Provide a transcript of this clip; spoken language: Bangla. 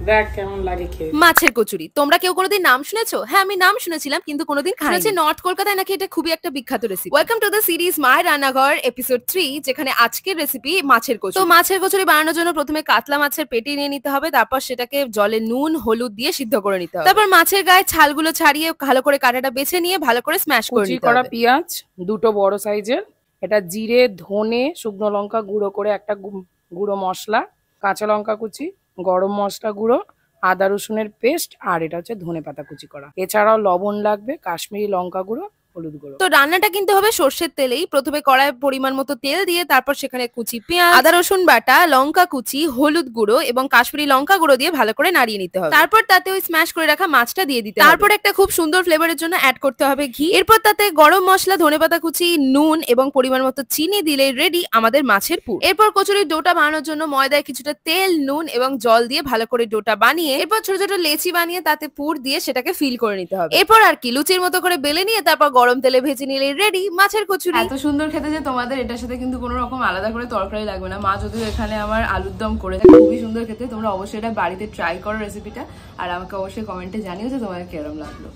দেখ কেমন লাগে খেয়ে। মাছের কচুরি তোমরা কেউ কোনোদিন নাম শুনেছো? হ্যাঁ, আমি নাম শুনেছিলাম কিন্তু কোনোদিন খাইনি। নর্থ কলকাতায় নাকি এটা খুবই একটা বিখ্যাত recipe. Welcome to the series মায়ের রান্নাঘর এপিসোড 3, যেখানে আজকের রেসিপি মাছের কচুরি। তো মাছের কচুরি বানানোর জন্য প্রথমে কাতলা মাছের পেটি নিয়ে নিতে হবে, তারপর সেটাকে জলে নুন হলুদ দিয়ে সিদ্ধ করে নিতে হবে। তারপর মাছের গায়ে ছালগুলো ছাড়িয়ে ভালো করে কাঁটাটা বেছে নিয়ে ভালো করে স্ম্যাশ করে কুচি নিতে করা হবে। পেঁয়াজ দুটো বড় সাইজের, এটা জিরে ধনে শুকনো লঙ্কা গুঁড়ো করে একটা গুঁড়ো মশলা, কাঁচা লঙ্কা কুচি, গরম মশলা গুঁড়ো, আদা রসুনের পেস্ট, আর এটা হচ্ছে ধনেপাতা কুচি করা। এছাড়াও লবণ লাগবে, কাশ্মীরি লঙ্কা গুঁড়ো, হলুদ গুঁড়ো। তো রান্নাটা কিন্তু হবে সর্ষের তেলেই। প্রথমে কড়াই পরিমাণ মতো তেল দিয়ে তারপর সেখানে কুচি পেঁয়াজ, আদা রসুন বাটা, লঙ্কা কুচি, হলুদ গুঁড়ো এবং কাশ্মীরি লঙ্কা গুঁড়ো দিয়ে ভালো করে নাড়িয়ে নিতে হবে। তারপর তাতে ওই স্ম্যাশ করে রাখা মাছটা দিয়ে দিতে হবে। তারপর একটা খুব সুন্দর ফ্লেভারের জন্য অ্যাড করতে হবে ঘি। এরপর তাতে গরম মশলা, ধনেপাতা কুচি, নুন এবং পরিমাণ মতো চিনি দিলে রেডি আমাদের মাছের পুর। এরপর কচুরির ডোটা বানানোর জন্য ময়দায় কিছুটা তেল, নুন এবং জল দিয়ে ভালো করে ডোটা বানিয়ে এরপর ছোট ছোট লেচি বানিয়ে তাতে পুর দিয়ে সেটাকে ফিল করে নিতে হবে। এরপর আর কি লুচির মতো করে বেলে নিয়ে তারপর গরম তেলে ভেজে নিলে রেডি মাছের কচুরি। এত সুন্দর খেতে যে তোমাদের এটার সাথে কিন্তু কোনো রকম আলাদা করে তরকারি লাগবে না। মা যদিও এখানে আমার আলুর দম করে থাকে, খুবই সুন্দর খেতে। তোমরা অবশ্যই এটা বাড়িতে ট্রাই করো রেসিপিটা, আর আমাকে অবশ্যই কমেন্টে জানিও যে তোমাদের কিরকম লাগলো।